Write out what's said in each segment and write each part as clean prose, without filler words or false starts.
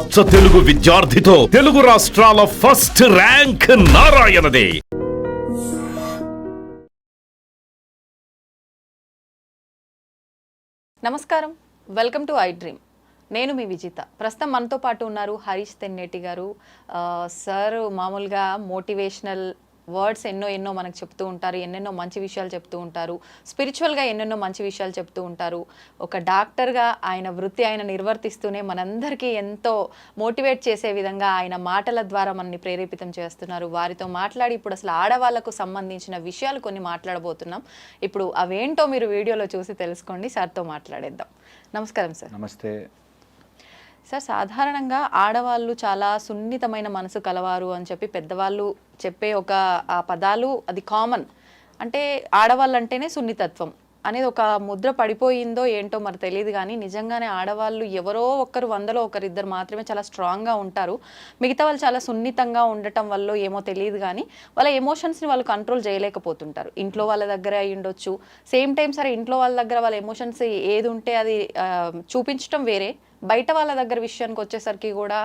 అచ్చ తెలుగు విద్యార్థితో తెలుగు రాష్ట్రాల first rank నారాయణదే. నమస్కారం, వెల్కమ్ టు ఐ డ్రీమ్. నేను మీ విజిత. ప్రస్తుతం మనతో పాటు ఉన్నారు హరీష్ తెన్నేటి గారు. సార్ మామూలుగా మోటివేషనల్ వర్డ్స్ ఎన్నో మనకు చెప్తూ ఉంటారు, ఎన్నెన్నో మంచి విషయాలు చెప్తూ ఉంటారు, స్పిరిచువల్గా ఎన్నెన్నో మంచి విషయాలు చెప్తూ ఉంటారు. ఒక డాక్టర్గా ఆయన వృత్తి ఆయన నిర్వర్తిస్తూనే మనందరికీ ఎంతో మోటివేట్ చేసే విధంగా ఆయన మాటల ద్వారా మనల్ని ప్రేరేపితం చేస్తున్నారు. వారితో మాట్లాడి ఇప్పుడు అసలు ఆడవాళ్లకు సంబంధించిన విషయాలు కొన్ని మాట్లాడబోతున్నాం. ఇప్పుడు అవేంటో మీరు వీడియోలో చూసి తెలుసుకోండి. సార్తో మాట్లాడేద్దాం. నమస్కారం సార్. నమస్తే సార్, సాధారణంగా ఆడవాళ్ళు చాలా సున్నితమైన మనసు కలవారు అని చెప్పి పెద్దవాళ్ళు చెప్పే ఒక ఆ పదాలు అది కామన్. అంటే ఆడవాళ్ళు అంటేనే సున్నితత్వం అనేది ఒక ముద్ర పడిపోయిందో ఏంటో మరి తెలియదు, కానీ నిజంగానే ఆడవాళ్ళు ఎవరో ఒక్కరు 100లో ఒకరిద్దరు మాత్రమే చాలా స్ట్రాంగ్గా ఉంటారు. మిగతా వాళ్ళు చాలా సున్నితంగా ఉండటం వల్ల ఏమో తెలియదు, కానీ వాళ్ళ ఎమోషన్స్ని వాళ్ళు కంట్రోల్ చేయలేకపోతుంటారు. ఇంట్లో వాళ్ళ దగ్గర అయి ఉండొచ్చు, సేమ్ టైం సరే ఇంట్లో వాళ్ళ దగ్గర వాళ్ళ ఎమోషన్స్ ఏది ఉంటే అది చూపించడం వేరే, బయట వాళ్ళ దగ్గర విషయానికి వచ్చేసరికి కూడా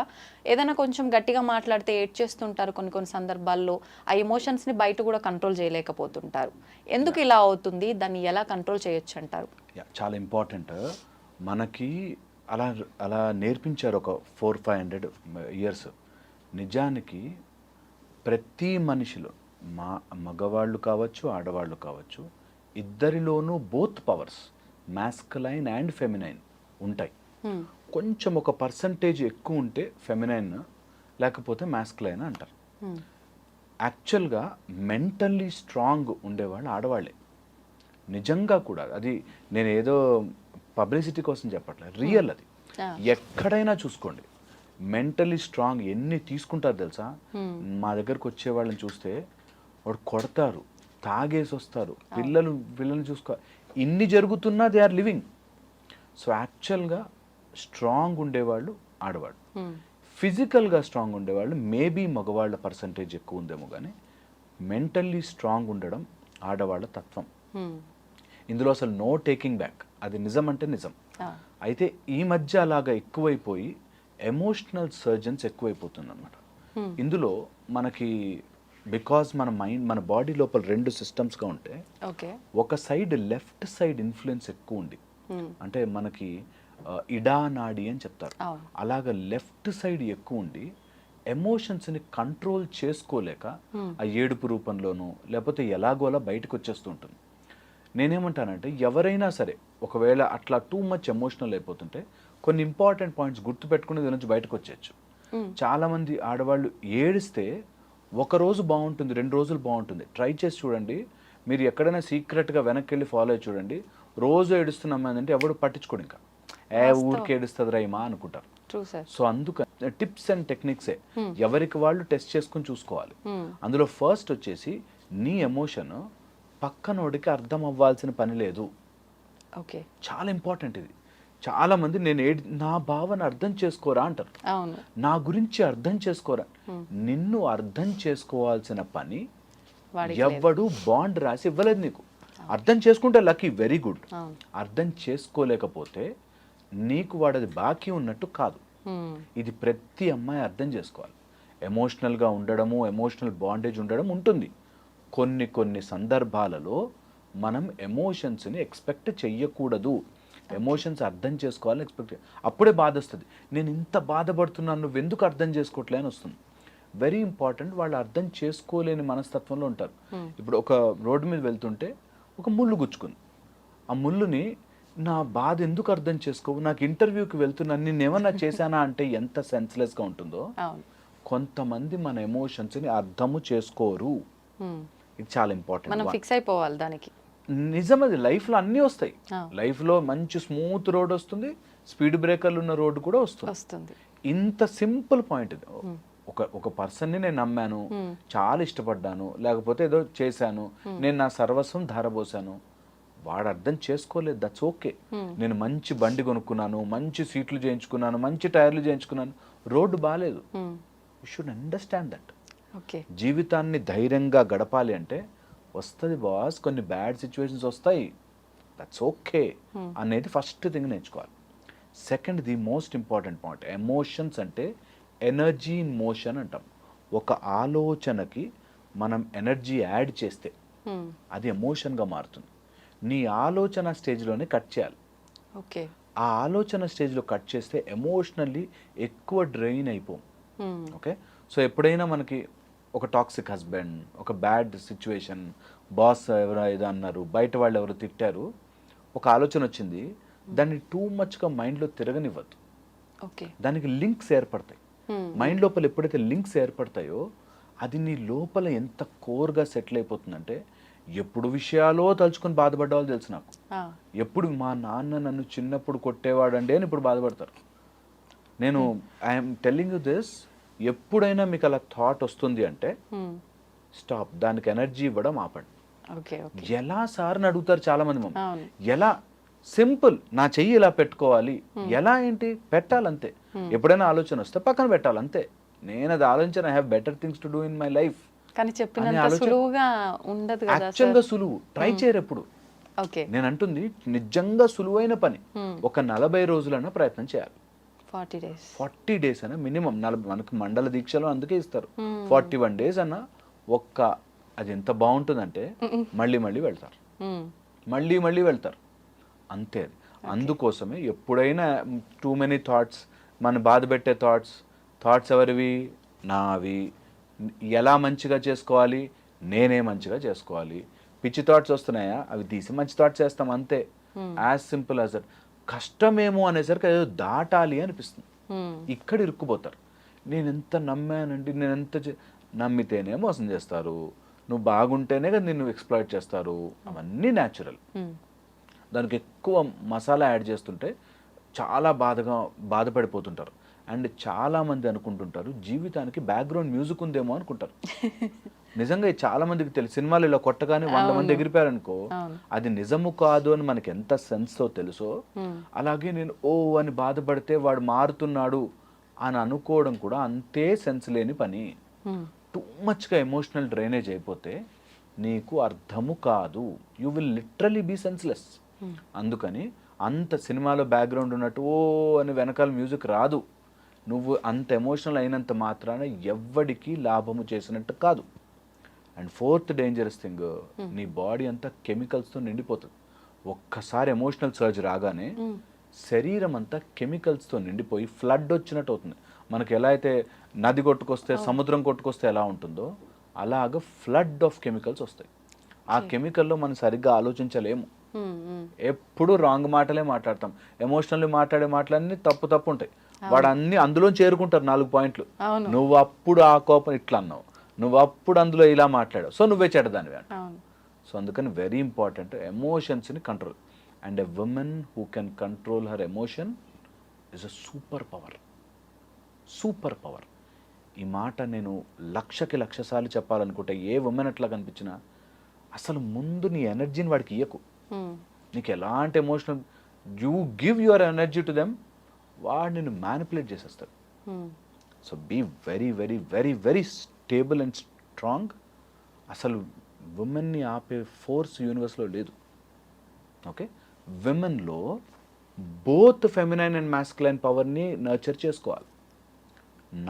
ఏదైనా కొంచెం గట్టిగా మాట్లాడితే ఏడ్చేస్తుంటారు. కొన్ని సందర్భాల్లో ఆ ఎమోషన్స్ని బయట కూడా కంట్రోల్ చేయలేకపోతుంటారు. ఎందుకు ఇలా అవుతుంది? దాన్ని ఎలా కంట్రోల్ చేయొచ్చు అంటారు? చాలా ఇంపార్టెంట్. మనకి అలా అలా నేర్పించారు ఒక 400-500 ఇయర్స్. నిజానికి ప్రతి మనిషిలో మగవాళ్ళు కావచ్చు ఆడవాళ్ళు కావచ్చు, ఇద్దరిలోనూ both powers masculine and feminine ఉంటాయి. కొంచెం ఒక పర్సంటేజ్ ఎక్కువ ఉంటే ఫెమినైన్, లేకపోతే మాస్కులైన్ అంటారు. యాక్చువల్గా మెంటల్లీ స్ట్రాంగ్ ఉండేవాళ్ళు ఆడవాళ్ళే. నిజంగా కూడా అది నేను ఏదో పబ్లిసిటీ కోసం చెప్పట్లేదు, రియల్. అది ఎక్కడైనా చూసుకోండి, మెంటల్లీ స్ట్రాంగ్ ఎన్ని తీసుకుంటారు తెలుసా. మా దగ్గరకు వచ్చే వాళ్ళని చూస్తే వాడు కొడతారు, తాగేసి వస్తారు, పిల్లల్ని చూసుకో, ఇన్ని జరుగుతున్నా దే ఆర్ లివింగ్. సో యాక్చువల్గా స్ట్రాంగ్ ఉండేవాళ్ళు ఆడవాళ్ళు. ఫిజికల్గా స్ట్రాంగ్ ఉండేవాళ్ళు మేబీ మగవాళ్ళ పర్సంటేజ్ ఎక్కువ ఉందేమో, కానీ మెంటల్లీ స్ట్రాంగ్ ఉండడం ఆడవాళ్ళ తత్వం. ఇందులో అసలు నో టేకింగ్ బ్యాక్. అది నిజం అంటే నిజం. అయితే ఈ మధ్య అలాగా ఎక్కువైపోయి ఎమోషనల్ సర్జన్స్ ఎక్కువైపోతుంది అనమాట. ఇందులో మనకి బికాజ్ మన మైండ్, మన బాడీ లోపల 2 సిస్టమ్స్గా ఉంటే, ఒక సైడ్ లెఫ్ట్ సైడ్ ఇన్ఫ్లుయెన్స్ ఎక్కువ ఉంది. అంటే మనకి ఇడా నాడి అని చెప్తారు. అలాగ లెఫ్ట్ సైడ్ ఎక్కువ ఉండి ఎమోషన్స్ని కంట్రోల్ చేసుకోలేక ఆ ఏడుపు రూపంలోనూ లేకపోతే ఎలాగోలా బయటకు వచ్చేస్తూ ఉంటుంది. నేనేమంటానంటే ఎవరైనా సరే ఒకవేళ అట్లా టూ మచ్ ఎమోషనల్ అయిపోతుంటే కొన్ని ఇంపార్టెంట్ పాయింట్స్ గుర్తుపెట్టుకుని దీని నుంచి బయటకు వచ్చేయచ్చు. చాలామంది ఆడవాళ్ళు ఏడిస్తే 1 రోజు బాగుంటుంది, 2 రోజులు బాగుంటుంది. ట్రై చేసి చూడండి. మీరు ఎక్కడైనా సీక్రెట్గా వెనక్కి వెళ్ళి ఫాలో అయ్యి చూడండి. రోజు ఏడుస్తున్నామంటే ఎవడు పట్టించుకోడు, ఇంకా ఊరికి ఏడుస్తుంది రైమా అనుకుంటారు. సో అందుకని టిప్స్ అండ్ టెక్నిక్సే ఎవరికి వాళ్ళు టెస్ట్ చేసుకుని చూసుకోవాలి. అందులో ఫస్ట్ వచ్చేసి నీ ఎమోషన్ పక్కనోడికి అర్థం అవ్వాల్సిన పని లేదు. చాలా ఇంపార్టెంట్ ఇది. చాలా మంది నా భావన అర్థం చేసుకోరా అంటారు, నా గురించి అర్థం చేసుకోరా. నిన్ను అర్థం చేసుకోవాల్సిన పని ఎవ్వడు బాండ్ రాసి ఇవ్వలేదు నీకు. అర్థం చేసుకుంటే లక్కీ, వెరీ గుడ్. అర్థం చేసుకోలేకపోతే నీకు వాడది బాకీ ఉన్నట్టు కాదు. ఇది ప్రతి అమ్మాయి అర్థం చేసుకోవాలి. ఎమోషనల్గా ఉండడము, ఎమోషనల్ బాండేజ్ ఉండడం ఉంటుంది. కొన్ని సందర్భాలలో మనం ఎమోషన్స్ని ఎక్స్పెక్ట్ చెయ్యకూడదు. ఎమోషన్స్ అర్థం చేసుకోవాలని ఎక్స్పెక్ట్. అప్పుడే బాధ వస్తుంది. నేను ఇంత బాధపడుతున్నాను, నువ్వు ఎందుకు అర్థం చేసుకోవట్లే అని వస్తుంది. Very important. వాళ్ళు అర్థం చేసుకోలేని మనస్తత్వంలో ఉంటారు. ఇప్పుడు ఒక రోడ్డు మీద వెళ్తుంటే ఒక ముళ్ళు గుచ్చుకుంది. ఆ ముళ్ళుని నా బాధ ఎందుకు అర్థం చేసుకోవు, నాకు ఇంటర్వ్యూకి వెళ్తున్నాను, నేనేమన్నా చేశానా అంటే ఎంత సెన్స్లెస్గా ఉంటుందో. కొంతమంది మన ఎమోషన్స్ని అర్థము చేసుకోరు. ఇది చాలా ఇంపార్టెంట్. మనం ఫిక్స్ అయిపోవాలి దానికి. నిజం, అది లైఫ్లో అన్నీ వస్తాయి. లైఫ్లో మంచి స్మూత్ రోడ్ వస్తుంది, స్పీడ్ బ్రేకర్లు ఉన్న రోడ్డు కూడా వస్తుంది. ఇంత సింపుల్ పాయింట్ ఇది. ఒక పర్సన్ని నేను నమ్మాను, చాలా ఇష్టపడ్డాను, లేకపోతే ఏదో చేశాను, నేను నా సర్వస్వం ధారపోసాను, వాడు అర్థం చేసుకోలేదు. That's okay. నేను మంచి బండి కొనుక్కున్నాను, మంచి సీట్లు చేయించుకున్నాను, మంచి టైర్లు చేయించుకున్నాను, రోడ్డు బాగాలేదు. You should understand that. జీవితాన్ని ధైర్యంగా గడపాలి అంటే వస్తుంది బాస్, కొన్ని బ్యాడ్ సిచ్యువేషన్స్ వస్తాయి, దట్స్ ఓకే అనేది ఫస్ట్ థింగ్ నేర్చుకోవాలి. Second the most important point, emotions అంటే ఎనర్జీ ఇన్ మోషన్ అంటాం. ఒక ఆలోచనకి మనం ఎనర్జీ యాడ్ చేస్తే అది ఎమోషన్గా మారుతుంది. నీ ఆలోచన స్టేజ్లోనే కట్ చేయాలి. ఓకే. ఆ ఆలోచన స్టేజ్లో కట్ చేస్తే ఎమోషనల్లీ ఎక్కువ డ్రైన్ అయిపోం. ఓకే. సో ఎప్పుడైనా మనకి ఒక టాక్సిక్ హస్బెండ్, ఒక బ్యాడ్ సిచ్యువేషన్, బాస్ ఎవరో ఏదో అన్నారు, బయట వాళ్ళు ఎవరు తిట్టారు, ఒక ఆలోచన వచ్చింది, దాన్ని టూ మచ్గా మైండ్లో తిరగనివ్వద్దు. ఓకే. దానికి లింక్స్ ఏర్పడతాయి. మైండ్ లోపల ఎప్పుడైతే లింక్స్ ఏర్పడతాయో అది నీ లోపల ఎంత కోర్గా సెటిల్ అయిపోతుందంటే, ఎప్పుడు విషయాలో తలుచుకొని బాధపడ్డ వాళ్ళు తెలుసు నాకు. ఎప్పుడు మా నాన్న నన్ను చిన్నప్పుడు కొట్టేవాడండి అని ఇప్పుడు బాధపడతారు. నేను ఐఎమ్ టెల్లింగ్ యూ దిస్, ఎప్పుడైనా మీకు అలా థాట్ వస్తుంది అంటే స్టాప్, దానికి ఎనర్జీ ఇవ్వడం ఆపండి. ఎలా సార్ అని అడుగుతారు చాలా మంది మమ్మల్ని. ఎలా? సింపుల్, నా చెయ్యి ఇలా పెట్టుకోవాలి. ఎలా ఏంటి? పెట్టాలంతే. ఎప్పుడైనా ఆలోచన వస్తే పక్కన పెట్టాలంతే. నేను అది ఆలోచించాను, I have better things to do in my life. కానీ చెప్పినంత సులువుగా ఉండదు కదా. యాక్చువల్గా సులువు, ట్రై చేయరు ఎప్పుడు. నేను అంటుంది నిజంగా సులువైన పని. ఒక 40 రోజులన్నా ప్రయత్నం చేయాలి. 40 days అన్న మినిమం. మనకు మండల దీక్షలో అందుకే ఇస్తారు. 41 days అన్న ఒక్క, అది ఎంత బాగుంటుందంటే మళ్ళీ మళ్ళీ వెళ్తారు, మళ్ళీ మళ్ళీ వెళ్తారు అంతే. అది అందుకోసమే ఎప్పుడైనా టూ మెనీ థాట్స్, మన బాధ పెట్టే థాట్స్ ఎవరివి? నావి. ఎలా మంచిగా చేసుకోవాలి? నేనే మంచిగా చేసుకోవాలి. పిచ్చి థాట్స్ వస్తున్నాయా? అవి తీసి మంచి థాట్స్ చేస్తాం అంతే. As simple as that. కష్టమేమో అనేసరికి ఏదో దాటాలి అనిపిస్తుంది. ఇక్కడ ఇరుక్కుపోతారు. నేను ఎంత నమ్మానండి, నేను ఎంత నమ్మితేనే మోసం చేస్తారు, నువ్వు బాగుంటేనే కదా నిన్ను ఎక్స్ప్లాయిట్ చేస్తారు. అవన్నీ న్యాచురల్. దానికి ఎక్కువ మసాలా యాడ్ చేస్తుంటే చాలా బాధపడిపోతుంటారు. అండ్ చాలామంది అనుకుంటుంటారు జీవితానికి బ్యాక్గ్రౌండ్ మ్యూజిక్ ఉందేమో అనుకుంటారు. నిజంగా చాలా మందికి తెలుసు. సినిమాలు ఇలా కొట్టగానే 100 మంది ఎగిరిపోయారనుకో, అది నిజము కాదు అని మనకి ఎంత సెన్స్తో తెలుసో, అలాగే నేను ఓ అని బాధపడితే వాడు మారుతున్నాడు అని అనుకోవడం కూడా అంతే సెన్స్ లేని పని. టూ మచ్గా ఎమోషనల్ డ్రైనేజ్ అయిపోతే నీకు అర్థము కాదు. You will literally be senseless. అందుకని అంత సినిమాలో బ్యాక్గ్రౌండ్ ఉన్నట్టు ఓ అని వెనకాల మ్యూజిక్ రాదు. నువ్వు అంత ఎమోషనల్ అయినంత మాత్రాన ఎవ్వడికి లాభము చేసినట్టు కాదు. అండ్ ఫోర్త్ డేంజరస్ థింగ్, నీ బాడీ అంతా కెమికల్స్తో నిండిపోతుంది. ఒక్కసారి ఎమోషనల్ సర్జ్ రాగానే శరీరం అంతా కెమికల్స్తో నిండిపోయి ఫ్లడ్ వచ్చినట్టు అవుతుంది. మనకి ఎలా అయితే నది కొట్టుకొస్తే, సముద్రం కొట్టుకొస్తే ఎలా ఉంటుందో అలాగ ఫ్లడ్ ఆఫ్ కెమికల్స్ వస్తాయి. ఆ కెమికల్లో మనం సరిగ్గా ఆలోచించలేము. ఎప్పుడు రాంగ్ మాటలే మాట్లాడతాం. ఎమోషనల్లీ మాట్లాడే మాటలన్నీ తప్పు ఉంటాయి. వాడు అన్ని అందులో చేరుకుంటారు 4 పాయింట్లు. నువ్వు అప్పుడు ఆ కోపం ఇట్లా అన్నావు, నువ్వు అప్పుడు అందులో ఇలా మాట్లాడావు, సో నువ్వే చెడ్డదానివి అంట. సో అందుకని వెరీ ఇంపార్టెంట్ ఎమోషన్స్ని control. And a women who can control her emotion is a super power. Super power. ఈ మాట నేను 1,00,000 సార్లు చెప్పాలనుకుంటే, ఏ ఉమెన్ అట్లా కనిపించినా అసలు ముందు నీ ఎనర్జీని వాడికి ఇయ్యకు. నీకు ఎలాంటి emotional, you give your energy to them, వాడు నిన్ను మ్యానిపులేట్ చేసేస్తాడు. So be very very very very stable and strong. అసలు ఉమెన్ని ఆపే ఫోర్స్ యూనివర్స్లో లేదు. ఓకే. విమెన్లో బోత్ ఫెమినైన్ అండ్ మాస్కులైన్ పవర్ని నర్చర్ చేసుకోవాలి.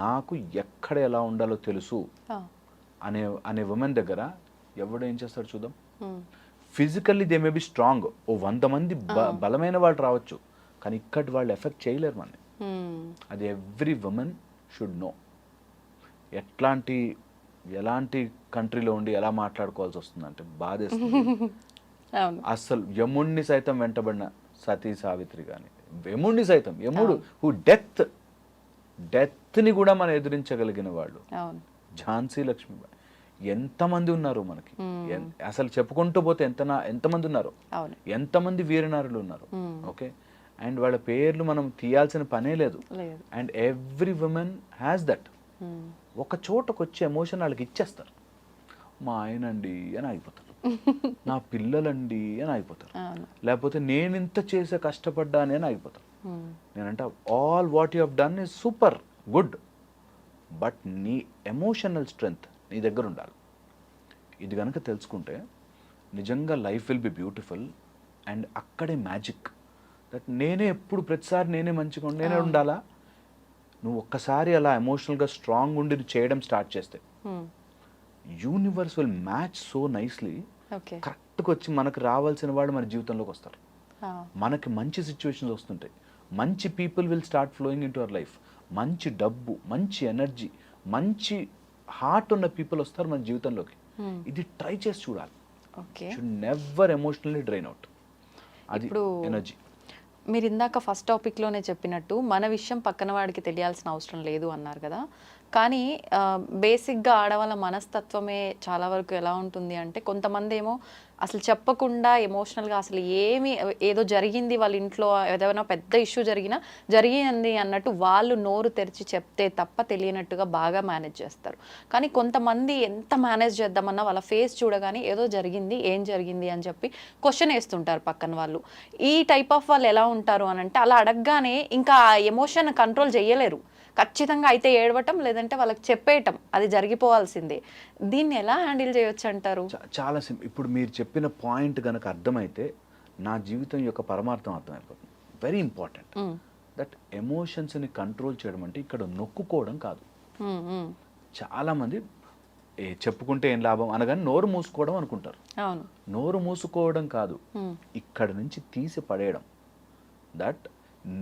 నాకు ఎక్కడ ఎలా ఉండాలో తెలుసు అనే ఉమెన్ దగ్గర ఎవడు ఏం చేస్తాడు చూద్దాం. Physically they may be strong. 100 మంది బలమైన వాళ్ళు రావచ్చు, కానీ ఇక్కడి వాళ్ళు ఎఫెక్ట్ చేయలేరు మనని. అది ఎవ్రీ ఉమెన్ షుడ్ నో. ఎలాంటి కంట్రీలో ఉండి ఎలా మాట్లాడుకోవాల్సి వస్తుందంటే బాధేస్తుంది. అసలు యముణ్ణి సైతం వెంటబడిన సతీ సావిత్రి కానీ, యముడు హూ డెత్ని కూడా మనం ఎదిరించగలిగిన వాళ్ళు, ఝాన్సీ లక్ష్మీబాయి, ఎంతమంది ఉన్నారు మనకి. అసలు చెప్పుకుంటూ పోతే ఎంతమంది ఉన్నారు, ఎంతమంది వీరనారులు ఉన్నారు. ఓకే. అండ్ వాళ్ళ పేర్లు మనం తీయాల్సిన పనే లేదు. And every women has that. ఒక చోటకు వచ్చే ఎమోషన్ వాళ్ళకి ఇచ్చేస్తారు. మా ఆయనండి అని అయిపోతారు, నా పిల్లలండి అని అయిపోతారు, లేకపోతే నేను ఇంత చేసే కష్టపడ్డాని అని అయిపోతారు. నేనంటే all what you have done is super good, but నీ ఎమోషనల్ స్ట్రెంగ్త్ నీ దగ్గర ఉండాలి. ఇది కనుక తెలుసుకుంటే నిజంగా life will be beautiful. And అక్కడే మ్యాజిక్. దట్ నేనే ఎప్పుడు ప్రతిసారి నేనే మంచిగా నేనే ఉండాలా? నువ్వు ఒక్కసారి అలా ఎమోషనల్గా స్ట్రాంగ్ ఉండి చేయడం స్టార్ట్ చేస్తే universe will match so nicely. Okay. కరెక్ట్గా వచ్చి మనకు రావాల్సిన వాళ్ళు మన జీవితంలోకి వస్తారు. మనకి మంచి సిచ్యువేషన్స్ వస్తుంటాయి, మంచి people will start flowing in to our life. మంచి డబ్బు, మంచి ఎనర్జీ, మంచి హార్ట్ ఉన్న పీపుల్ వస్తారు మన జీవితంలోకి. ఇది ట్రై చేసి చూడాలి. Okay. Should never emotionally drain out. అది ఇప్పుడు ఎనర్జీ. మీరు ఇందాక ఫస్ట్ టాపిక్లోనే చెప్పినట్టు మన విషయం పక్కన వాడికి తెలియాల్సిన అవసరం లేదు అన్నారు కదా. కానీ బేసిక్గా ఆడవాళ్ళ మనస్తత్వమే చాలా వరకు ఎలా ఉంటుంది అంటే, కొంతమంది ఏమో అసలు చెప్పకుండా ఎమోషనల్గా అసలు ఏదో జరిగింది వాళ్ళ ఇంట్లో, ఏదైనా పెద్ద ఇష్యూ జరిగింది అన్నట్టు వాళ్ళు నోరు తెరిచి చెప్తే తప్ప తెలియనట్టుగా బాగా మేనేజ్ చేస్తారు. కానీ కొంతమంది ఎంత మేనేజ్ చేద్దామన్నా వాళ్ళ ఫేస్ చూడగానే ఏదో జరిగింది, ఏం జరిగింది అని చెప్పి క్వశ్చన్ వేస్తుంటారు పక్కన వాళ్ళు. ఈ టైప్ ఆఫ్ వాళ్ళు ఎలా ఉంటారు అని అంటే, అలా అడగగానే ఇంకా ఆ ఎమోషన్ కంట్రోల్ చేయలేరు. ఖచ్చితంగా అయితే ఏడవటం, లేదంటే వాళ్ళకి చెప్పేయటం, అది జరిగిపోవాల్సిందే. దీన్ని ఎలా హ్యాండిల్ చేయొచ్చు అంటారు? చాలా ఇప్పుడు మీరు చెప్పిన పాయింట్ కనుక అర్థమైతే నా జీవితం యొక్క పరమార్థం అర్థమైపోతుంది. వెరీ ఇంపార్టెంట్ దట్ ఎమోషన్స్ని కంట్రోల్ చేయడం అంటే ఇక్కడ నొక్కుకోవడం కాదు. చాలామంది చెప్పుకుంటే ఏం లాభం అనగానే నోరు మూసుకోవడం అనుకుంటారు. అవును, నోరు మూసుకోవడం కాదు, ఇక్కడ నుంచి తీసి పడేయడం. దట్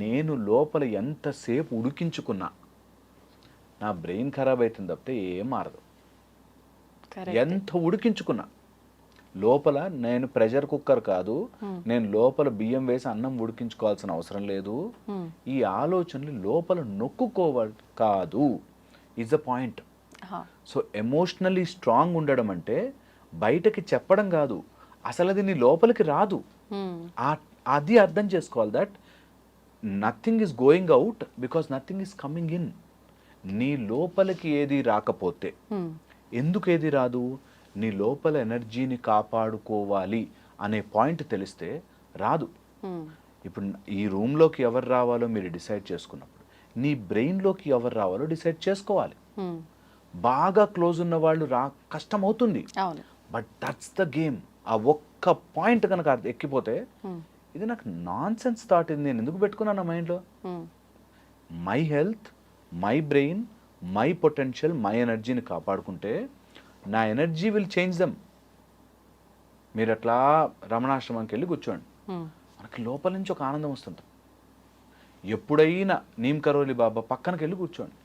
నేను లోపల ఎంతసేపు ఉడికించుకున్నా నా బ్రెయిన్ ఖరాబ్ అవుతుంది తప్పితే ఏం మారదు. ఎంత ఉడికించుకున్నా లోపల, నేను ప్రెషర్ కుక్కర్ కాదు, నేను లోపల బియ్యం వేసి అన్నం ఉడికించుకోవాల్సిన అవసరం లేదు. ఈ ఆలోచనలు లోపల నొక్కుకోవాలి కాదు is the point. So emotionally strong ఉండడం అంటే బయటకి చెప్పడం కాదు, అసలు అది నీ లోపలికి రాదు. అది అర్థం చేసుకోవాలి. That nothing is going out because nothing is coming in. నీ లోపలికి ఏది రాకపోతే, ఎందుకు ఏది రాదు, నీ లోపల ఎనర్జీని కాపాడుకోవాలి అనే పాయింట్ తెలిస్తే రాదు. ఇప్పుడు ఈ రూమ్లోకి ఎవరు రావాలో మీరు డిసైడ్ చేసుకున్నప్పుడు నీ బ్రెయిన్లోకి ఎవరు రావాలో డిసైడ్ చేసుకోవాలి. బాగా క్లోజ్ ఉన్న వాళ్ళు కష్టం అవుతుంది, బట్ దట్స్ ద గేమ్. ఆ ఒక్క పాయింట్ కనుక ఎక్కిపోతే, ఇది నాకు నాన్ సెన్స్ థాట్, ఇది నేను ఎందుకు పెట్టుకున్నాను నా మైండ్లో? My health, my brain, my potential, my ఎనర్జీని కాపాడుకుంటే నా ఎనర్జీ విల్ చేంజ్ దెమ్. మీరు అట్లా రమణాశ్రమానికి వెళ్ళి కూర్చోండి, మనకి లోపల నుంచి ఒక ఆనందం వస్తుంటుంది. ఎప్పుడైనా నీమ్ కరోలి బాబా పక్కనకి వెళ్ళి కూర్చోండి,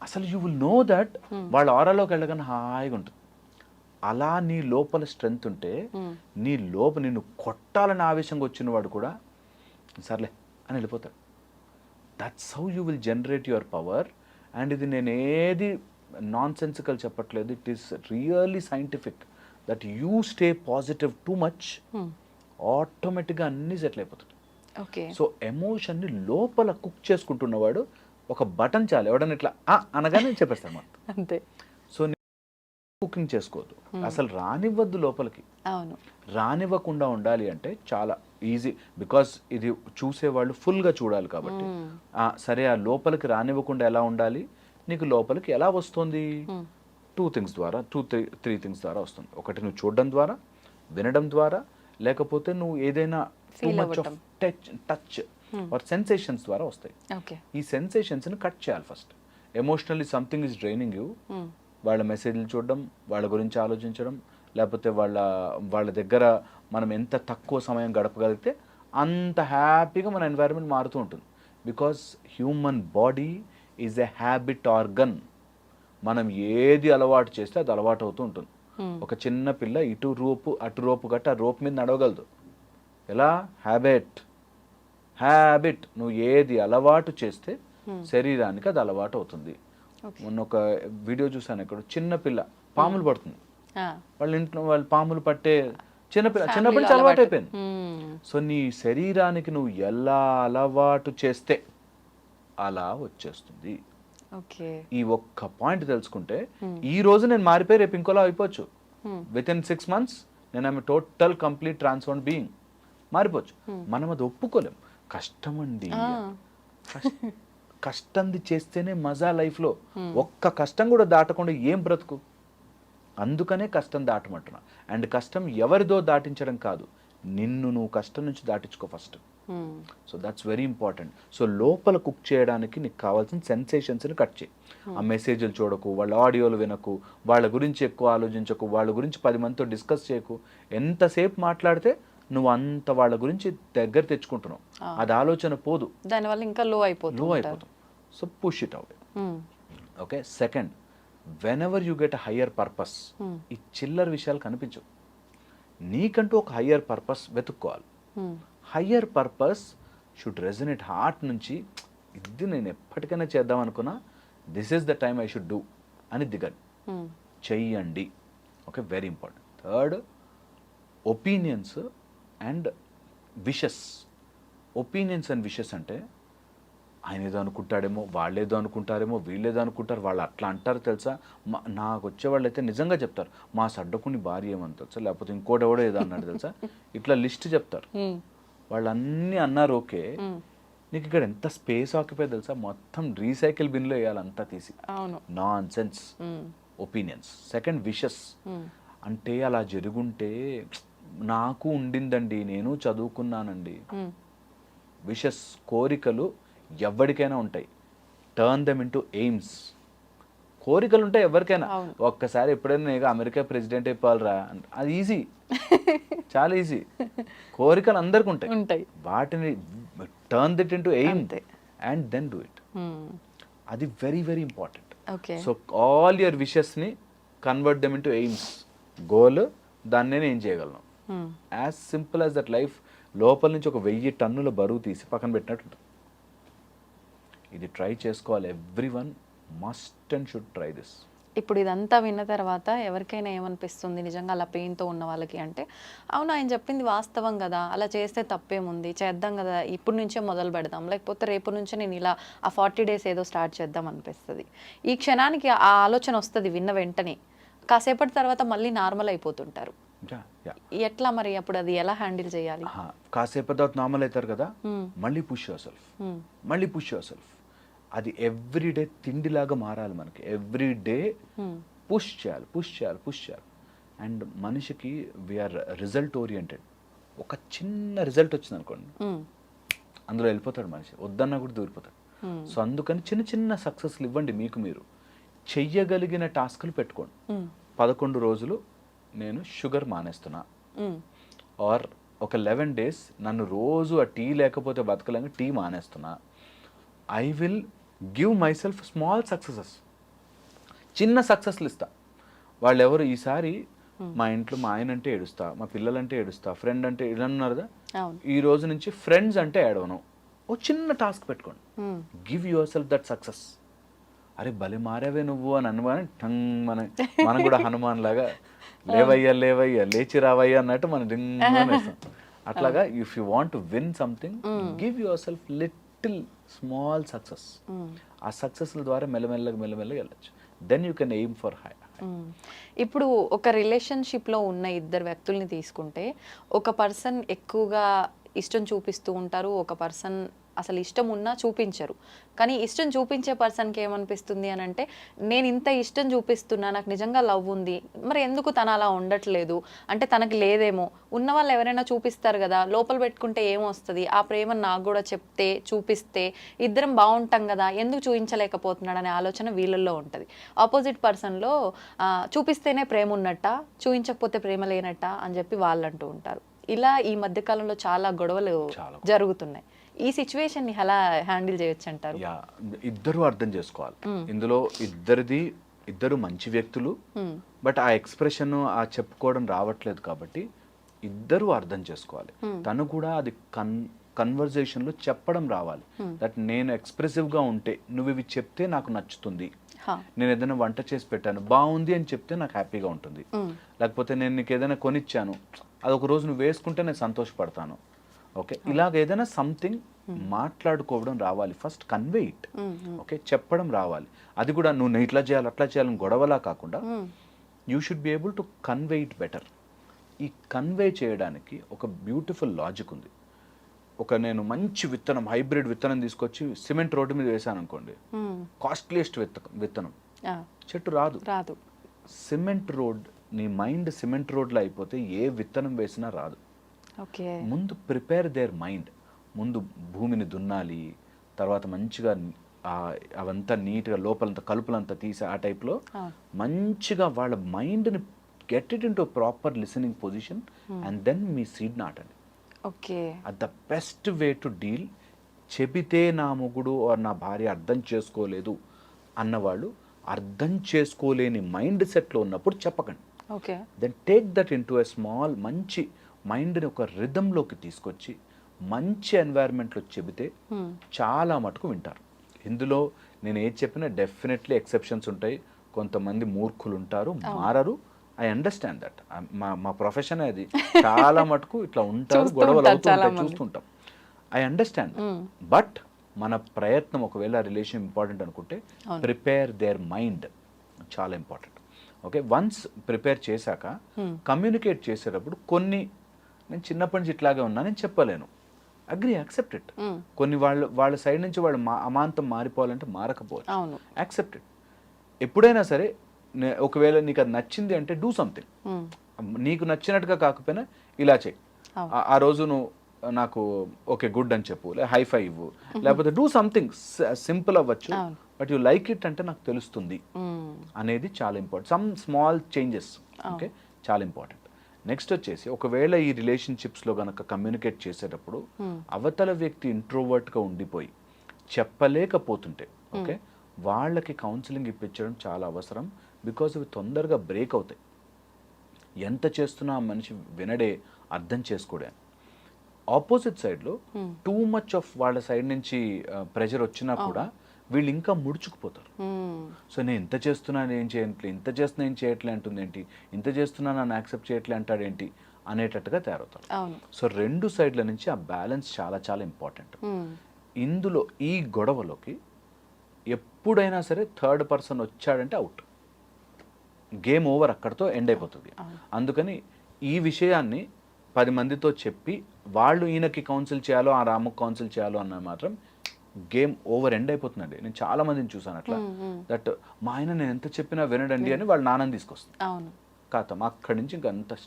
అసలు యూ విల్ నో దట్ వాళ్ళ ఆరాలోకి వెళ్ళగానే హాయిగా ఉంటుంది. అలా నీ లోపల స్ట్రెంగ్త్ ఉంటే, నీ నిన్ను కొట్టాలని ఆవేశంగా వచ్చిన వాడు కూడా సర్లే అని వెళ్ళిపోతాడు. That's how you will generate your power. And ఇది నేను ఏది నాన్ సెన్సికల్ చెప్పట్లేదు, it is really scientific. That you stay positive too much, ఆటోమేటిక్గా అన్నీ సెటిల్ అయిపోతుంది. సో ఎమోషన్ని లోపల కుక్ చేసుకుంటున్నవాడు ఒక బటన్ చాలు, ఎవడన్నా ఇట్లా అనగానే చెప్పేస్తాను మాట అంతే. సో కుకింగ్ చేసుకోవద్దు, అసలు రానివ్వద్దు లోపలికి. రానివ్వకుండా ఉండాలి అంటే చాలా ఈజీ, బికాస్ ఇది చూసేవాళ్ళు ఫుల్గా చూడాలి కాబట్టి. సరే, ఆ లోపలికి రానివ్వకుండా ఎలా ఉండాలి, నీకు లోపలికి ఎలా వస్తుంది? 2 things ద్వారా, 3 things ద్వారా వస్తుంది. ఒకటి, నువ్వు చూడడం ద్వారా, వినడం ద్వారా, లేకపోతే నువ్వు ఏదైనా too much of touch are sensations ద్వారా వస్తాయి. ఈ సెన్సేషన్స్ని కట్ చేయాలి first. Emotionally something is draining you, వాళ్ళ మెసేజ్లు చూడడం, వాళ్ళ గురించి ఆలోచించడం, లేకపోతే వాళ్ళ దగ్గర మనం ఎంత తక్కువ సమయం గడపగలిగితే అంత హ్యాపీగా మన ఎన్వైరన్మెంట్ మారుతూ ఉంటుంది. Because human body is a habit organ. మనం ఏది అలవాటు చేస్తే అది అలవాటు అవుతూ ఉంటుంది. ఒక చిన్న పిల్ల ఇటు రోపు అటు రోపు గట్టి ఆ రోపు మీద నడవగలదు. ఎలా? హ్యాబిట్. నువ్వు ఏది అలవాటు చేస్తే శరీరానికి అది అలవాటు అవుతుంది. మొన్న ఒక వీడియో చూసాను, ఇక్కడ చిన్న పిల్ల పాములు పడుతుంది, వాళ్ళ ఇంట్లో వాళ్ళు పాములు పట్టే చిన్నపిల్ల అలవాటు అయిపోయింది. సో నీ శరీరానికి నువ్వు ఎలా అలవాటు చేస్తే అలా వచ్చేస్తుంది. ఈ ఒక్క పాయింట్ తెలుసుకుంటే, ఈ రోజు నేను మారిపోయి రేపు ఇంకోలా అయిపోవచ్చు. విత్ ఇన్ 6 months నేను టోటల్ కంప్లీట్ ట్రాన్స్ఫార్మ్ బీయింగ్ మారిపోవచ్చు. మనం అది ఒప్పుకోలేం. కష్టం అండి, కష్టంది చేస్తేనే మజా లైఫ్లో. ఒక్క కష్టం కూడా దాటకుండా ఏం బ్రతుకు. అందుకనే కష్టం దాటమంటున్నా. అండ్ కష్టం ఎవరిదో దాటించడం కాదు, నిన్ను నువ్వు కష్టం నుంచి దాటించుకో first. So that's very important. So లోపల కుక్ చేయడానికి నీకు కావాల్సిన సెన్సేషన్స్ని కట్ చేయి. ఆ మెసేజ్లు చూడకు, వాళ్ళ ఆడియోలు వినకు, వాళ్ళ గురించి ఎక్కువ ఆలోచించకు, వాళ్ళ గురించి 10 మందితో డిస్కస్ చేయకు. ఎంతసేపు మాట్లాడితే నువ్వు అంత వాళ్ళ గురించి దగ్గర తెచ్చుకుంటున్నావు, అది ఆలోచన పోదు, దానివల్ల ఇంకా లో అయిపోతుంది. So push it away. Okay. Second, when ever you get a higher purpose, ఈ చిల్లర విషయాలు కనిపించవు. నీకంటూ ఒక హయ్యర్ పర్పస్ వెతుక్కోవాలి. Higher purpose should resonate heart నుంచి, ఇది నేను ఎప్పటికైనా చేద్దాం అనుకున్నా, this is the time I should do అని దిగండి, చెయ్యండి. Okay, very important. Third, opinions and wishes. Opinions and wishes అంటే ఆయన ఏదో అనుకుంటాడేమో, వాళ్ళేదో అనుకుంటారేమో, వీళ్ళేదో అనుకుంటారు, వాళ్ళు అట్లా అంటారు తెలుసా. నాకు వచ్చేవాళ్ళు అయితే నిజంగా చెప్తారు, మా సడ్డకుని భార్య ఏమని తెలుసా, లేకపోతే ఇంకోటి ఎవడో ఏదో అన్నాడు తెలుసా, ఇట్లా లిస్ట్ చెప్తారు. వాళ్ళు అన్నీ అన్నారు, ఓకే, నీకు ఇక్కడ ఎంత స్పేస్ ఆక్యుపై తెలుసా, మొత్తం రీసైకిల్ బిన్లో వేయాలి అంతా తీసి. Non sense opinions. Second, wishes అంటే అలా జరుగుంటే నాకు ఉండిందండి, నేను చదువుకున్నానండి. విషెస్, కోరికలు ఎవరికైనా ఉంటాయి. Turn them into AIIMS. కోరికలు ఉంటాయి ఎవరికైనా. ఒక్కసారి ఎప్పుడైనా నేను అమెరికా ప్రెసిడెంట్ అయిపోవాలరా, అది ఈజీ, చాలా ఈజీ. కోరికలు అందరికి ఉంటాయి, వాటిని turn it into aim and then do it. అది very very important. So all your విషెస్ని convert them into aims. Goal, దాన్ని నేను ఏం చేయగలను. As simple as that. Life లోపల నుంచి ఒక 1000 టన్నుల బరువు తీసి పక్కన పెట్టినట్టు. ఇది ట్రై చేసుకోవాలి. Everyone must and should try this. ఇప్పుడు ఇదంతా విన్న తర్వాత ఎవరికైనా ఏమనిపిస్తుంది నిజంగా అలా పెయిన్తో ఉన్న వాళ్ళకి అంటే, అవును ఆయన చెప్పింది వాస్తవం కదా, అలా చేస్తే తప్పేముంది, చేద్దాం కదా, ఇప్పుడు నుంచే మొదలు పెడదాం, లేకపోతే రేపు నుంచే నేను ఇలా ఆ 40 days ఏదో స్టార్ట్ చేద్దాం అనిపిస్తుంది. ఈ క్షణానికి ఆ ఆలోచన వస్తుంది విన్న వెంటనే, కాసేపటి తర్వాత మళ్ళీ నార్మల్ అయిపోతుంటారు. ఎట్లా మరి అప్పుడు అది ఎలా హ్యాండిల్ చేయాలి? కాసేపటి తర్వాత నార్మల్ అవుతారు కదా, మళ్ళీ పుష్ యువర్ సెల్ఫ్, మళ్ళీ పుష్ యువర్ సెల్ఫ్. అది ఎవ్రీడే తిండిలాగా మారాలి మనకి. ఎవ్రీడే పుష్ చేయాలి, పుష్ చేయాలి, పుష్ చేయాలి. అండ్ మనిషికి వీఆర్ రిజల్ట్ ఓరియంటెడ్. ఒక చిన్న రిజల్ట్ వచ్చింది అనుకోండి, అందులో వెళ్ళిపోతాడు మనిషి, వద్దన్నా కూడా దూరిపోతాడు. సో అందుకని చిన్న చిన్న సక్సెస్లు ఇవ్వండి. మీకు మీరు చెయ్యగలిగిన టాస్క్లు పెట్టుకోండి. 11 రోజులు నేను షుగర్ మానేస్తున్నా, ఆర్ ఒక 11 days నన్ను రోజు ఆ టీ లేకపోతే బతకలేక టీ మానేస్తున్నా. I will give myself small successes. చిన్న సక్సెస్లు ఇస్తా. వాళ్ళు ఎవరు ఈసారి మా ఇంట్లో మా ఆయన అంటే ఏడుస్తా, మా పిల్లలంటే ఏడుస్తా, ఫ్రెండ్ అంటే ఏడన్నారు కదా, ఈ రోజు నుంచి ఫ్రెండ్స్ అంటే ఏడవను. ఓ చిన్న టాస్క్ పెట్టుకోండి. Give your self that success. అరే భలే మారావే నువ్వు అని అనుమానం టంగ్ మనం కూడా హనుమాన్ లాగా లేవయ్యా లేవయ్యా లేచి రావయ్యా అన్నట్టు మనం డింగ్ వేస్తాం. అట్లాగా if you want to win something, give your self little small success. ఆ సక్సెస్ల ద్వారా మెల్లమెల్లగా వెళ్ళచ్చు. Then you can aim for high. ఇప్పుడు ఒక రిలేషన్షిప్లో ఉన్న 2 వ్యక్తుల్ని తీసుకుంటే, ఒక పర్సన్ ఎక్కువగా ఇష్టం చూపిస్తూ ఉంటారు, ఒక పర్సన్ అసలు ఇష్టం ఉన్నా చూపించరు. కానీ ఇష్టం చూపించే పర్సన్కి ఏమనిపిస్తుంది అని అంటే, నేను ఇంత ఇష్టం చూపిస్తున్నా, నాకు నిజంగా లవ్ ఉంది, మరి ఎందుకు తను అలా ఉండట్లేదు అంటే తనకి లేదేమో. ఉన్న వాళ్ళు ఎవరైనా చూపిస్తారు కదా, లోపల పెట్టుకుంటే ఏమొస్తుంది, ఆ ప్రేమను నాకు కూడా చెప్తే చూపిస్తే ఇద్దరం బాగుంటాం కదా, ఎందుకు చూపించలేకపోతున్నాడు అనే ఆలోచన వీళ్ళల్లో ఉంటుంది. ఆపోజిట్ పర్సన్లో చూపిస్తేనే ప్రేమ ఉన్నట్ట, చూపించకపోతే ప్రేమ లేనట్ట అని చెప్పి వాళ్ళు అంటూ ఉంటారు. ఇలా ఈ మధ్యకాలంలో చాలా గొడవలు జరుగుతున్నాయి. ఈ సిచ్యువేషన్ ని ఎలా హ్యాండిల్ చేయొచ్చు అంటారు? ఇద్దరు అర్థం చేసుకోవాలి. ఇందులో ఇద్దరు మంచి వ్యక్తులు, బట్ ఆ ఎక్స్ప్రెషన్ ఆ చెప్పుకోవడం రావట్లేదు కాబట్టి ఇద్దరు అర్థం చేసుకోవాలి. తను కూడా అది కన్వర్జేషన్ లో చెప్పడం రావాలి. దట్ నేను ఎక్స్ప్రెసివ్ గా ఉంటే నువ్వు ఇవి చెప్తే నాకు నచ్చుతుంది, నేను ఏదైనా వంట చేసి పెట్టాను బాగుంది అని చెప్తే నాకు హ్యాపీగా ఉంటుంది, లేకపోతే నేను నీకు ఏదైనా కొనిచ్చాను అది ఒక రోజు నువ్వు వేసుకుంటే నేను సంతోషపడతాను. ఓకే, ఇలాగ ఏదైనా సంథింగ్ మాట్లాడుకోవడం రావాలి. First convey it. ఓకే, చెప్పడం రావాలి. అది కూడా నువ్వు ఇట్లా చేయాలి అట్లా చేయాలని గొడవలా కాకుండా you should be able to convey it better. ఈ కన్వే చేయడానికి ఒక బ్యూటిఫుల్ లాజిక్ ఉంది. నేను మంచి విత్తనం, హైబ్రిడ్ విత్తనం తీసుకొచ్చి సిమెంట్ రోడ్డు మీద వేసాను అనుకోండి, కాస్ట్లీయెస్ట్ విత్తనం, చెట్టు రాదు. సిమెంట్ రోడ్, నీ మైండ్ సిమెంట్ రోడ్లో అయిపోతే ఏ విత్తనం వేసినా రాదు. ముందు ప్రిపేర్ దేర్ మైండ్. ముందు భూమిని దున్నాలి, తర్వాత మంచిగా అవంతా నీట్గా లోపలంతా కలుపులంతా తీసి ఆ టైప్లో మంచిగా వాళ్ళ మైండ్ని get it in to proper listening position and then మీ సీడ్ నాటండి. Okay, at the best way to deal. చెబితే నా మొగుడు ఆర్ నా భార్య అర్థం చేసుకోలేదు అన్నవాళ్ళు అర్థం చేసుకోలేని మైండ్ సెట్లో ఉన్నప్పుడు చెప్పకండి. Okay, then take that in to a small మంచి మైండ్ని ఒక రిథంలోకి తీసుకొచ్చి మంచి ఎన్వైర్న్మెంట్లో చెబితే చాలా మటుకు వింటారు. ఇందులో నేను ఏది చెప్పినా డెఫినెట్లీ ఎక్సెప్షన్స్ ఉంటాయి. కొంతమంది మూర్ఖులు ఉంటారు, మారరు. I understand that. మా ప్రొఫెషన్ అది. చాలా మటుకు ఇట్లా ఉంటారు, గొడవలు అవుతుంటాయి, చూస్తుంటాం. I understand. బట్ మన ప్రయత్నం, ఒకవేళ రిలేషన్ ఇంపార్టెంట్ అనుకుంటే ప్రిపేర్ దేర్ మైండ్, చాలా ఇంపార్టెంట్. ఓకే, వన్స్ ప్రిపేర్ చేశాక కమ్యూనికేట్ చేసేటప్పుడు కొన్ని, నేను చిన్నప్పటి నుంచి ఇట్లాగే ఉన్నా నేను చెప్పలేను, అగ్రీ, యాక్సెప్ట్ ఇట్. కొన్ని వాళ్ళ సైడ్ నుంచి వాళ్ళు అమాంతం మారిపోవాలంటే మారకపోవచ్చు, యాక్సెప్ట్ ఇట్. ఎప్పుడైనా సరే ఒకవేళ నీకు అది నచ్చింది అంటే డూ సంథింగ్. నీకు నచ్చినట్టుగా కాకపోయినా ఇలా చెయ్యి. ఆ రోజు నువ్వు నాకు ఓకే గుడ్ అని చెప్పు, లేదా హై ఫై ఇవ్వు, లేకపోతే డూ సంథింగ్ సింపుల్ అవ్వచ్చు, బట్ యు లైక్ ఇట్ అంటే నాకు తెలుస్తుంది అనేది చాలా important. Some small changes, okay, చాలా ఇంపార్టెంట్. నెక్స్ట్ వచ్చేసి, ఒకవేళ ఈ రిలేషన్షిప్స్లో కనుక కమ్యూనికేట్ చేసేటప్పుడు అవతల వ్యక్తి ఇంట్రోవర్ట్గా ఉండిపోయి చెప్పలేకపోతుంటే, ఓకే, వాళ్ళకి కౌన్సిలింగ్ ఇప్పించడం చాలా అవసరం. బికాజ్ ఇవి తొందరగా బ్రేక్ అవుతాయి. ఎంత చేస్తున్నా ఆ మనిషి వినడే, అర్థం చేసుకోడే. ఆపోజిట్ సైడ్లో టూ మచ్ ఆఫ్ వాళ్ళ సైడ్ నుంచి ప్రెషర్ వచ్చినా కూడా వీళ్ళు ఇంకా ముడుచుకుపోతారు. సో నేను ఇంత చేస్తున్నాను ఏం చేయట్లే, ఇంత చేస్తున్నా ఏం చేయట్లే అంటుంది ఏంటి, ఇంత చేస్తున్నా నన్ను యాక్సెప్ట్ చేయట్లే అంటాడేంటి అనేటట్టుగా తయారవుతారు. సో రెండు సైడ్ల నుంచి ఆ బ్యాలెన్స్ చాలా చాలా ఇంపార్టెంట్. ఇందులో ఈ గొడవలోకి ఎప్పుడైనా సరే థర్డ్ పర్సన్ వచ్చాడంటే అవుట్, గేమ్ ఓవర్, అక్కడితో ఎండ్ అయిపోతుంది. అందుకని ఈ విషయాన్ని 10 మందితో చెప్పి వాళ్ళు ఈయనకి కౌన్సిల్ చేయాలో ఆ రాముకి కౌన్సిల్ చేయాలో అన్న మాత్రం గేమ్ ఓవర్, ఎండ్ అయిపోతుందండి. నేను చాలా మందిని చూసాను అట్లా, దట్ మా ఆయన నేను ఎంత చెప్పినా వినడండి అని వాళ్ళ నాన్నని తీసుకొస్తుంది. కాతం అక్కడి నుంచి ఇంకా అంత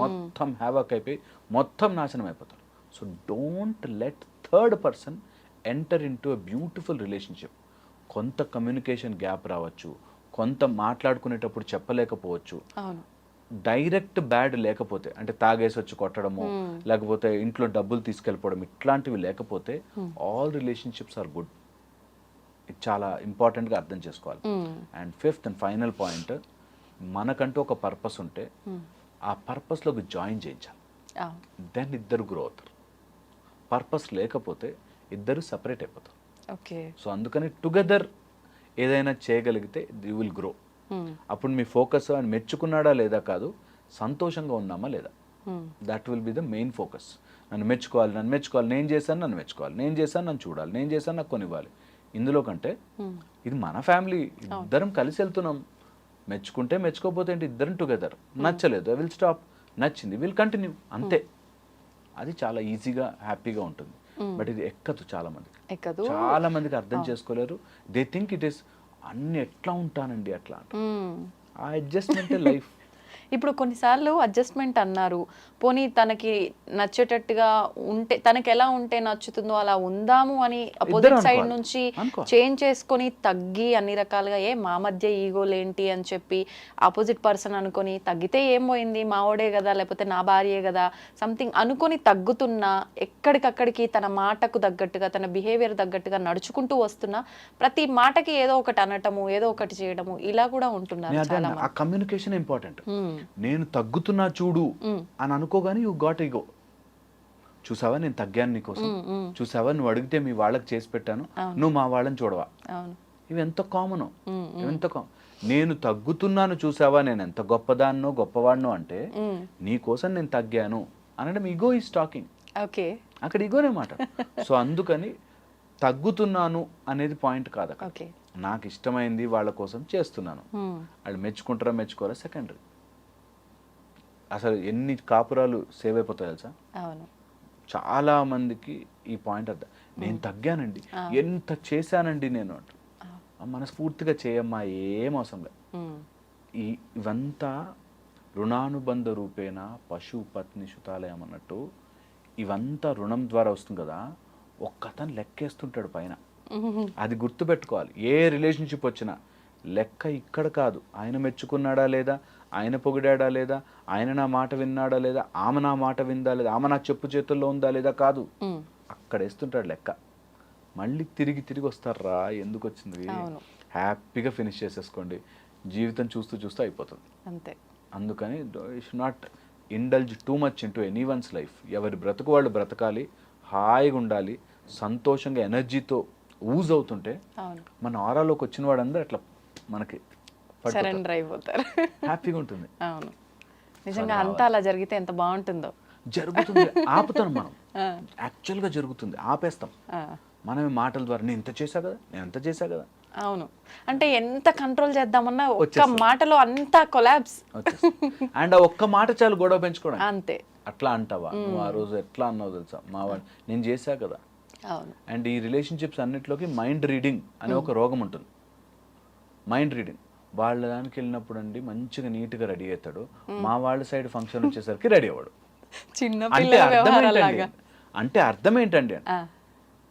మొత్తం హ్యావాక్ అయిపోయి మొత్తం నాశనం అయిపోతారు. So don't let third person enter in to a beautiful relationship. కొంత కమ్యూనికేషన్ గ్యాప్ రావచ్చు, కొంత మాట్లాడుకునేటప్పుడు చెప్పలేకపోవచ్చు. డైరెక్ట్ బ్యాడ్ లేకపోతే, అంటే తాగేసి వచ్చి కొట్టడము, లేకపోతే ఇంట్లో డబ్బులు తీసుకెళ్ళిపోవడం, ఇట్లాంటివి లేకపోతే ఆల్ రిలేషన్షిప్స్ ఆర్ గుడ్. ఇది చాలా ఇంపార్టెంట్గా అర్థం చేసుకోవాలి. And fifth and final point, మనకంటూ ఒక పర్పస్ ఉంటే ఆ పర్పస్లోకి జాయిన్ చేయించాలి. దెన్ ఇద్దరు గ్రో అవుతారు. పర్పస్ లేకపోతే ఇద్దరు సపరేట్ అయిపోతారు. సో అందుకని టుగెదర్ ఏదైనా చేయగలిగితే యూ విల్ గ్రో. అప్పుడు మీ ఫోకస్ అని మెచ్చుకున్నాడా లేదా కాదు, సంతోషంగా ఉన్నామా లేదా, that will be the main focus. నన్ను మెచ్చుకోవాలి, నన్ను మెచ్చుకోవాలి, నేను చేశాను నన్ను మెచ్చుకోవాలి, నేను చేశాను నన్ను చూడాలి, నేను చేశాను నాకు కొనివ్వాలి. ఇందులో కంటే ఇది మన ఫ్యామిలీ, ఇద్దరం కలిసి వెళ్తున్నాం, మెచ్చుకుంటే మెచ్చుకోకపోతే ఏంటి, ఇద్దరం టుగెదర్. నచ్చలేదు ఐ విల్ స్టాప్, నచ్చింది విల్ కంటిన్యూ, అంతే. అది చాలా ఈజీగా హ్యాపీగా ఉంటుంది. బట్ ఇది ఎక్కదు, చాలా మందికి అర్థం చేసుకోలేరు. దే థింక్ ఇట్ ఈస్ అన్ని ఎట్లా ఉంటానండి అట్లా అంట. ఆ అడ్జస్ట్మెంటే లైఫ్. ఇప్పుడు కొన్నిసార్లు అడ్జస్ట్మెంట్ అన్నారు, పోనీ తనకి నచ్చేటట్టుగా ఉంటే, తనకి ఎలా ఉంటే నచ్చుతుందో అలా ఉందాము అని అపోజిట్ సైడ్ నుంచి చేంజ్ చేసుకొని తగ్గి అన్ని రకాలుగా మా మధ్య ఈగోలేంటి అని చెప్పి ఆపోజిట్ పర్సన్ అనుకొని తగ్గితే ఏం పోయింది, మావోడే కదా లేకపోతే నా భార్యే కదా సంథింగ్ అనుకొని తగ్గుతున్నా, ఎక్కడికక్కడికి తన మాటకు తగ్గట్టుగా తన బిహేవియర్ తగ్గట్టుగా నడుచుకుంటూ వస్తున్నా ప్రతి మాటకి ఏదో ఒకటి అనటము, ఏదో ఒకటి చేయడము, ఇలా కూడా ఉంటున్నారు చాలా మంది. ఆ కమ్యూనికేషన్ ఇంపార్టెంట్. నేను తగ్గుతున్నా చూడు అని అనుకోగానే యూ గాట్ ఈగో. చూసావా నేను తగ్గాను నీకోసం, చూసావా నువ్వు అడిగితే మీ వాళ్ళకి చేసి పెట్టాను, నువ్వు మా వాళ్ళని చూడవా. ఇవి ఎంత కామన్, నేను తగ్గుతున్నాను చూసావా, నేను ఎంత గొప్పదాన్నో గొప్పవాడినో అంటే నీ కోసం నేను తగ్గాను అనడం ఈగో ఈజ్ టాకింగ్. అక్కడ ఈగోనే మాట. సో అందుకని తగ్గుతున్నాను అనేది పాయింట్ కాదు అక్కడ. నాకు ఇష్టమైంది వాళ్ళ కోసం చేస్తున్నాను, వాళ్ళు మెచ్చుకుంటారా మెచ్చుకోరా సెకండరీ. అసలు ఎన్ని కాపురాలు సేవ్ అయిపోతాయి తెలుసా. చాలా మందికి ఈ పాయింట్ అర్థం, నేను తగ్గానండి, ఎంత చేశానండి నేను అంట. మనస్ఫూర్తిగా చేయమ్మా, ఏం అవసరం లేదు. ఇవంతా రుణానుబంధ రూపేణ పశు పత్ని సుతాలయం అన్నట్టు, ఇవంతా రుణం ద్వారా వస్తుంది కదా. ఒక్కతను లెక్కేస్తుంటాడు పైన. అది గుర్తుపెట్టుకోవాలి. ఏ రిలేషన్షిప్ వచ్చినా లెక్క ఇక్కడ కాదు, ఆయన మెచ్చుకున్నాడా లేదా, ఆయన పొగిడాడా లేదా, ఆయన నా మాట విన్నాడా లేదా, ఆమె నా మాట విందా లేదా, ఆమె నా చెప్పు చేతుల్లో ఉందా లేదా కాదు, అక్కడ వేస్తుంటాడు లెక్క. మళ్ళీ తిరిగి తిరిగి వస్తారా, ఎందుకు వచ్చింది, హ్యాపీగా ఫినిష్ చేసేసుకోండి. జీవితం చూస్తూ చూస్తూ అయిపోతుంది అంతే. అందుకని you should not indulge too much into any one's life. ఎవరి బ్రతుకు వాళ్ళు బ్రతకాలి, హాయిగా ఉండాలి, సంతోషంగా ఎనర్జీతో ఊజ్ అవుతుంటే మన ఆరాలోకి వచ్చిన వాడందరూ అట్లా మనకి సరెండర్ అయిపోతారు, హ్యాపీగా ఉంటుంది. అవును, నిజంగా అంతా అలా జరిగితే ఎంత బాగుంటుందో. జరుగుతుంది, ఆపుతాం మనం, యాక్చువల్గా జరుగుతుంది, ఆపేస్తాం మనమే మాటల ద్వారా. నేను ఇంత చేశా కదా, నేను ఎంత చేశా కదా. అవును, అంటే ఎంత కంట్రోల్ చేద్దామన్నా ఒక్క మాటలో అంతా కొలాబ్స్. అండ్ ఆ ఒక్క మాట చాలు గొడవ పెంచుకోవడం. అంతే. అట్లా అంటావా నువ్వు, ఆ రోజు ఎట్లా అన్నావు తెలుసా, మా వాడు నేను చేశా కదా. అండ్ ఈ రిలేషన్షిప్స్ అన్నిట్లోకి మైండ్ రీడింగ్ అనే ఒక రోగం ఉంటుంది. మైండ్ రీడింగ్ వాళ్ళ దానికి వెళ్ళినప్పుడు అండి మంచిగా నీట్గా రెడీ అవుతాడు, మా వాళ్ళ సైడ్ ఫంక్షన్ వచ్చేసరికి రెడీ అవ్వడు. అంటే అర్థం ఏంటండి,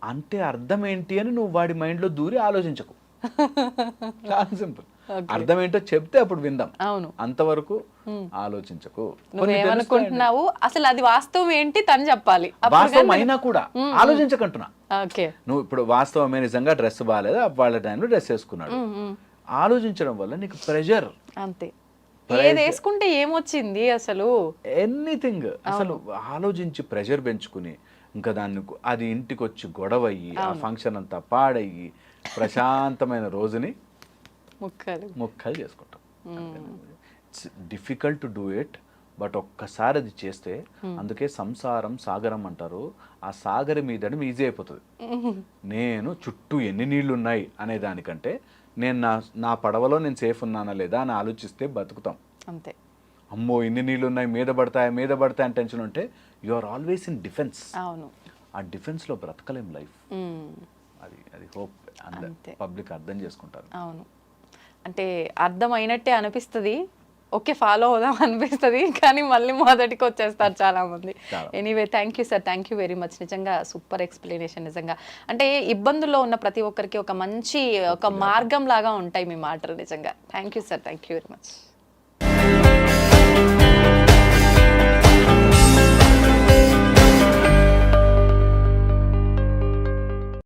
అంటే అర్థం ఏంటి అని నువ్వు వాడి మైండ్లో దూరి ఆలోచించకు. చాలా సింపుల్. అర్థం ఏంటో చెప్తే అప్పుడు విందాం, అంతవరకు ఆలోచించకు. నువ్వేమనుకుంటున్నావు అసలు అది వాస్తవం ఏంటి తను చెప్పాలి. వాస్తవం అయినా కూడా ఆలోచించకంటున్నా. నువ్వు ఇప్పుడు వాస్తవమే నిజంగా డ్రెస్ బాగాలేదా, వాళ్ళ టైంలో డ్రెస్ వేసుకున్నాడు, ఆలోచించడం వల్ల నీకు ప్రెషర్. అంతే, ఏది వేసుకుంటే ఏమొచ్చింది అసలు, ఎనీథింగ్ అసలు ఆలోచించి ప్రెషర్ పెంచుకుని ఇంకా దాన్ని అది ఇంటికి వచ్చి గొడవ అయ్యి ఆ ఫంక్షన్ అంతా పాడయ్యి ప్రశాంతమైన రోజుని ముక్కలు చేసుకుంటాం. It's difficult to do it, but ఒక్కసారి అది చేస్తే, అందుకే సంసారం సాగరం అంటారు, ఆ సాగరం మీదడం ఈజీ అయిపోతుంది. నేను చుట్టూ ఎన్ని నీళ్లు ఉన్నాయి అనే దానికంటే నేను నా పడవలో నేను సేఫ్ ఉన్నానా లేదా అని ఆలోచిస్తే బతుకుతాం. అంతే. అమ్మో ఇన్ని నీళ్ళు ఉన్నాయి, మీద పడతాయి అని టెన్షన్ ఉంటే you are always in defence. అవును, ఆ డిఫెన్స్లో బ్రతకలేం లైఫ్. అది హోప్ పబ్లిక్ అర్థం చేసుకుంటారు. అవును, అంటే అర్థం అయినట్టే అనిపిస్తుంది, ఓకే ఫాలో అవుదాం అనిపిస్తుంది, కానీ మళ్ళీ మొదటికి వచ్చేస్తారు చాలా మంది. Anyway thank you sir, thank you very much. నిజంగా సూపర్ ఎక్స్ప్లెనేషన్. నిజంగా అంటే ఇబ్బందుల్లో ఉన్న ప్రతి ఒక్కరికి ఒక మంచి ఒక మార్గం లాగా ఉంటాయి మీ మాటలు. నిజంగా thank you sir, thank you very much.